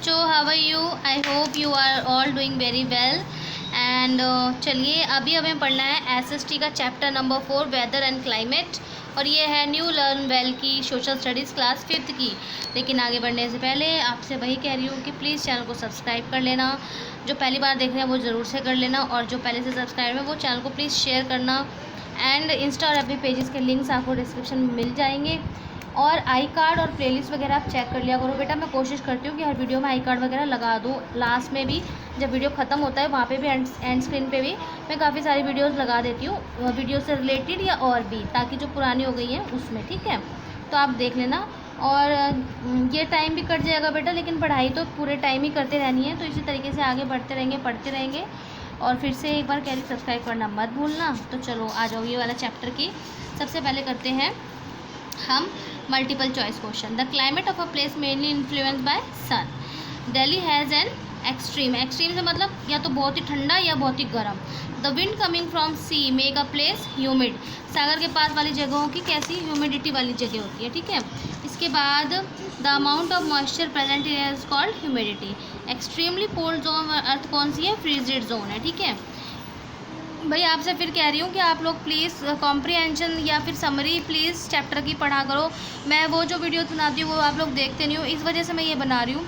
बच्चों, how are you? I hope you are all doing very well. And चलिए अभी हमें पढ़ना है एसएसटी का chapter number 4 weather and climate, और ये है न्यू लर्न वेल की सोशल स्टडीज़ क्लास 5th की। लेकिन आगे बढ़ने से पहले आपसे वही कह रही हूँ कि प्लीज़ चैनल को सब्सक्राइब कर लेना। जो पहली बार देख रहे हैं वो ज़रूर से कर लेना, और जो पहले से सब्सक्राइब है वो चैनल को प्लीज़ शेयर करना। एंड इंस्टा और एफबी पेजेस के लिंक्स आपको डिस्क्रिप्शन में मिल जाएंगे। और आई कार्ड और प्लेलिस्ट वगैरह आप चेक कर लिया करो बेटा। मैं कोशिश करती हूँ कि हर वीडियो में आई कार्ड वगैरह लगा दूँ। लास्ट में भी जब वीडियो ख़त्म होता है वहाँ पे भी एंड स्क्रीन पे भी मैं काफ़ी सारी वीडियोस लगा देती हूँ, वीडियो से रिलेटेड या और भी, ताकि जो पुरानी हो गई हैं उसमें, ठीक है, तो आप देख लेना। और ये टाइम भी कट जाएगा बेटा, लेकिन पढ़ाई तो पूरे टाइम ही करते रहनी है, तो इसी तरीके से आगे बढ़ते रहेंगे, पढ़ते रहेंगे। और फिर से एक बार कह रही सब्सक्राइब करना मत भूलना। तो चलो आ जाओ ये वाला चैप्टर की। सबसे पहले करते हैं हम multiple choice question. The climate of a place mainly influence by sun. Delhi has an extreme, extreme से मतलब या तो बहुत ही ठंडा या बहुत ही गर्म। The wind coming from sea make a place humid. सागर के पास वाली जगहों की कैसी ह्यूमिडिटी वाली जगह होती है, ठीक है। इसके बाद the amount of moisture present in air is called humidity. Extremely cold zone earth कौन सी है? फ्रीजिड जोन है, ठीक है। भाई आपसे फिर कह रही हूँ कि आप लोग प्लीज़ कॉम्प्रिहेंशन या फिर समरी प्लीज़ चैप्टर की पढ़ा करो। मैं वो जो वीडियो बनाती हूँ वो आप लोग देखते नहीं हो, इस वजह से मैं ये बना रही हूँ।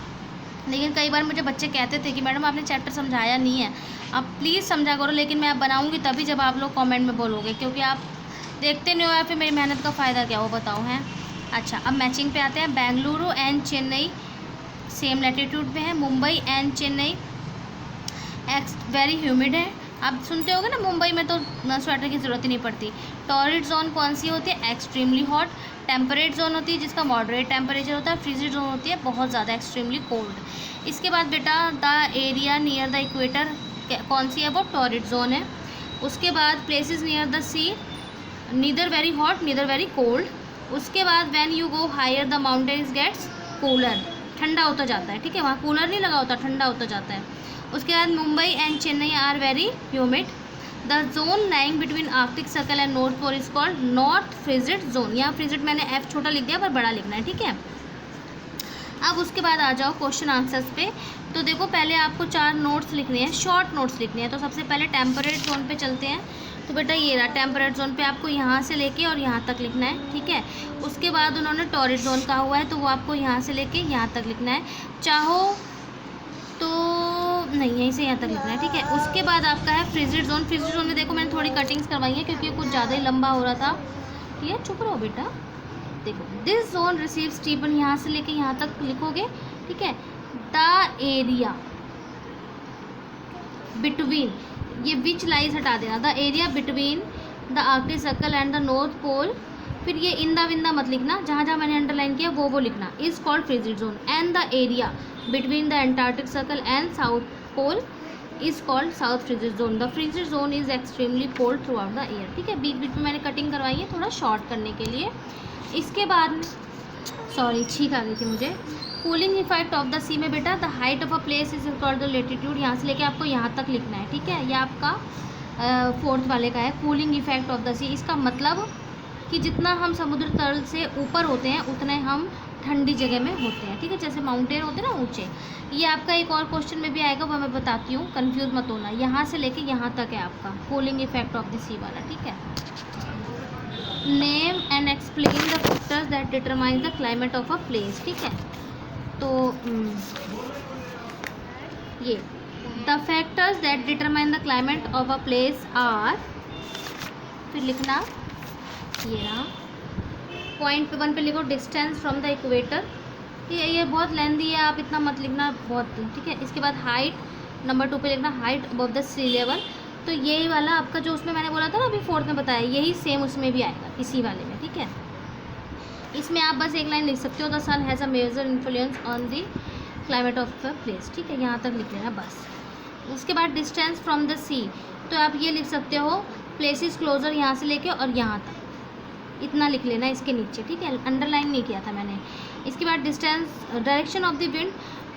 लेकिन कई बार मुझे बच्चे कहते थे कि मैडम आपने चैप्टर समझाया नहीं है, आप प्लीज़ समझा करो। लेकिन मैं आप बनाऊँगी तभी जब आप लोग कमेंट में बोलोगे, क्योंकि आप देखते नहीं हो या फिर मेरी मेहनत का फ़ायदा क्या हो, बताओ हैं। अच्छा, अब मैचिंग पे आते हैं। Bengaluru and Chennai same latitude पे है। Mumbai and Chennai very humid है। आप सुनते होगे ना, मुंबई में तो स्वेटर की ज़रूरत ही नहीं पड़ती। टॉरिड जोन कौन सी होती है? Extremely hot. टेम्परेट जोन होती है जिसका मॉडरेट टेम्परेचर होता है। फ्रीजिड जोन होती है बहुत ज़्यादा एक्सट्रीमली कोल्ड। इसके बाद बेटा the area near the equator कौन सी है? वो टॉरिड जोन है। उसके बाद places near the sea neither very hot neither very cold. उसके बाद when you go higher the mountains gets cooler, ठंडा होता जाता है, ठीक है, वहाँ कूलर नहीं लगा होता, ठंडा होता जाता है। उसके बाद Mumbai and Chennai are very humid. The zone lying between Arctic circle and north pole is called north frigid zone. यहाँ फ्रीजिड मैंने एफ छोटा लिख दिया पर बड़ा लिखना है, ठीक है। अब उसके बाद आ जाओ क्वेश्चन आंसर्स पे। तो देखो पहले आपको 4 नोट्स लिखने हैं, शॉर्ट नोट्स लिखने हैं। तो सबसे पहले टेम्परेट जोन पे चलते हैं। तो बेटा ये रहा टेम्परेट जोन पे, आपको यहाँ से लेके और यहाँ तक लिखना है, ठीक है। उसके बाद उन्होंने टॉरिड जोन कहा हुआ है, तो वो आपको यहाँ से लेके यहाँ तक लिखना है। चाहो तो नहीं, यहीं से यहाँ तक लिखना है, ठीक है। उसके बाद आपका है फ्रीजिड जोन। फ्रीजिड जोन में देखो मैंने थोड़ी कटिंग्स करवाई है क्योंकि कुछ ज़्यादा ही लंबा हो रहा था। ठीक है, चुप रहो बेटा। देखो दिस जोन रिसीव स्टीपन, यहाँ से लेके यहाँ तक लिखोगे, ठीक है। द एरिया बिटवीन, ये विच लाइज हटा देना। The area between the Arctic circle and the north pole, फिर ये इंदा विंदा मत लिखना, जहाँ जहाँ मैंने अंडरलाइन किया वो लिखना। Is called frigid zone. And the area between the Antarctic circle and south pole is called south frigid zone. The frigid zone is extremely cold throughout the year, ठीक है। बीच बीच में मैंने कटिंग करवाई है थोड़ा शॉर्ट करने के लिए। इसके बाद सॉरी छींक आ गई थी मुझे। कूलिंग इफेक्ट ऑफ द सी में बेटा the height of a place is called the latitude. यहाँ से लेके आपको यहाँ तक लिखना है, ठीक है। यह आपका 4th वाले का है, कूलिंग इफेक्ट ऑफ द सी। इसका मतलब कि जितना हम समुद्र तल से ऊपर होते हैं उतने हम ठंडी जगह में होते हैं, ठीक है। जैसे माउंटेन होते हैं ना ऊंचे। ये आपका एक और क्वेश्चन में भी आएगा, वो मैं बताती हूँ, कंफ्यूज मत होना। यहाँ से लेके यहाँ तक है आपका cooling effect of the sea वाला, ठीक है। Name and explain the factors that determine the climate of a place, ठीक है। तो ये the factors that determine the climate of a place are, फिर लिखना ये रहा। पॉइंट 1 पे लिखो डिस्टेंस फ्रॉम द इक्वेटर। ये बहुत लेंदी है, आप इतना मत लिखना, बहुत, ठीक है। इसके बाद हाइट, नंबर 2 पे लिखना height above the sea level. तो यही वाला आपका जो उसमें मैंने बोला था ना अभी 4th में बताया, यही सेम उसमें भी आएगा इसी वाले में, ठीक है। इसमें आप बस एक लाइन लिख सकते हो, the sun has a major influence on the climate of the place, ठीक है। यहाँ तक लिख लेना बस। उसके बाद डिस्टेंस फ्रॉम द सी, तो आप ये लिख सकते हो प्लेसेस क्लोजर, यहाँ से लेके और यहाँ तक, इतना लिख लेना इसके नीचे, ठीक है। अंडरलाइन नहीं किया था मैंने। इसके बाद distance, direction of the wind,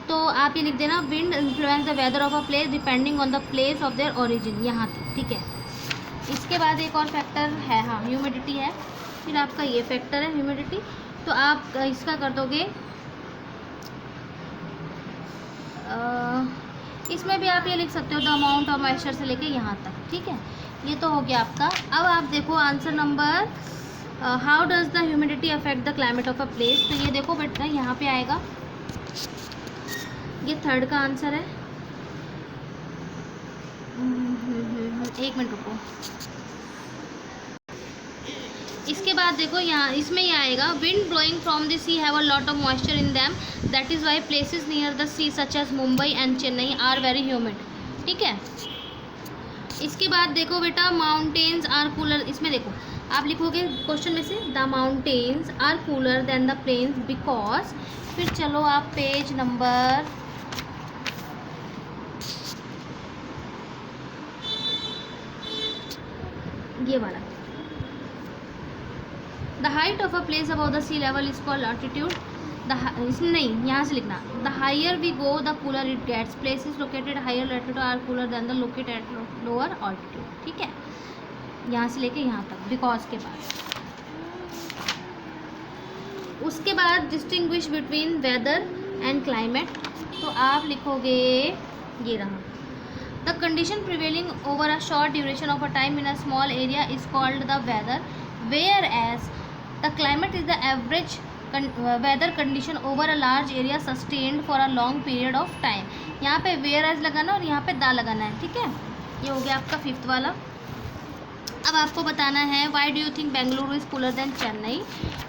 तो आप ये लिख देना wind influence the weather of a place depending on the place of their origin, यहाँ तक, ठीक है। इसके बाद एक और फैक्टर है, हाँ, ह्यूमिडिटी है। फिर आपका ये फैक्टर है ह्यूमिडिटी, तो आप इसका कर दोगे इसमें भी आप ये लिख सकते हो द अमाउंट ऑफ मॉइस्चर से लेके यहाँ तक, ठीक है। ये तो हो गया आपका। अब आप देखो answer number how does the humidity affect the climate of a place. तो ये देखो बेटा यहाँ पे आएगा, ये थर्ड का आंसर है। एक मिनट रुको। इसके बाद देखो यहाँ इसमें ये आएगा wind blowing from the sea have a lot of moisture in them, that is why places near the sea such as Mumbai and Chennai are very humid, ठीक है। इसके बाद देखो बेटा माउंटेन्स आर कूलर। इसमें देखो आप लिखोगे क्वेश्चन में से the mountains are cooler than the plains because, फिर चलो आप पेज नंबर ये वाला, the height of a place about the sea level is called altitude. इसमें नहीं, यहाँ से लिखना the higher we go the cooler it gets, places located higher latitude are cooler than the located at lower altitude, ठीक है। यहाँ से लेके यहाँ तक बिकॉज के बाद। उसके बाद distinguish between weather and climate, तो आप लिखोगे ये रहा the condition prevailing over a short duration of a time in a small area is called the weather, whereas the climate is the average weather condition over a large area sustained for a long period of time. यहाँ पे where as लगाना और यहाँ पे दा लगाना है, ठीक है। ये हो गया आपका फिफ्थ वाला। अब आपको बताना है why do you think Bengaluru is cooler than Chennai.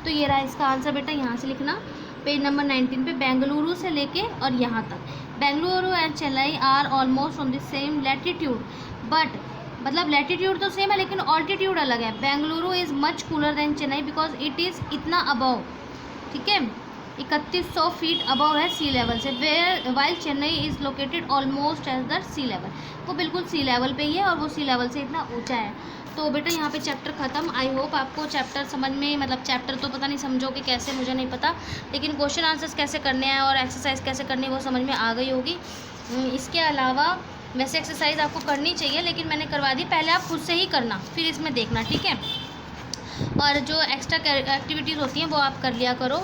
तो ये रहा इसका आंसर बेटा, यहाँ से लिखना पेज नंबर 19 पे बेंगलुरु से लेके और यहाँ तक। Bengaluru and Chennai are almost on the same latitude, but मतलब लैटिट्यूड तो सेम है लेकिन ऑल्टीट्यूड अलग है। Bengaluru is much cooler than Chennai because it is इतना अबव, ठीक है, 3100 फीट अबव है सी लेवल से, where while Chennai is located almost as the sea level. वो बिल्कुल सी लेवल पे ही है और वो सी लेवल से इतना ऊंचा है। तो बेटा यहाँ पे चैप्टर ख़त्म। आई होप आपको चैप्टर समझ में, मतलब चैप्टर तो पता नहीं समझोगे कैसे मुझे नहीं पता, लेकिन क्वेश्चन आंसर्स कैसे करने हैं और एक्सरसाइज कैसे करनी है वो समझ में आ गई होगी। इसके अलावा वैसे एक्सरसाइज आपको करनी चाहिए लेकिन मैंने करवा दी, पहले आप खुद से ही करना फिर इसमें देखना, ठीक है। और जो एक्स्ट्रा एक्टिविटीज़ होती हैं वो आप कर लिया करो।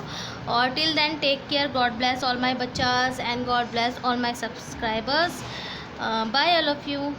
और till then take care, God bless all my बच्चास and God bless all my subscribers, bye all of you.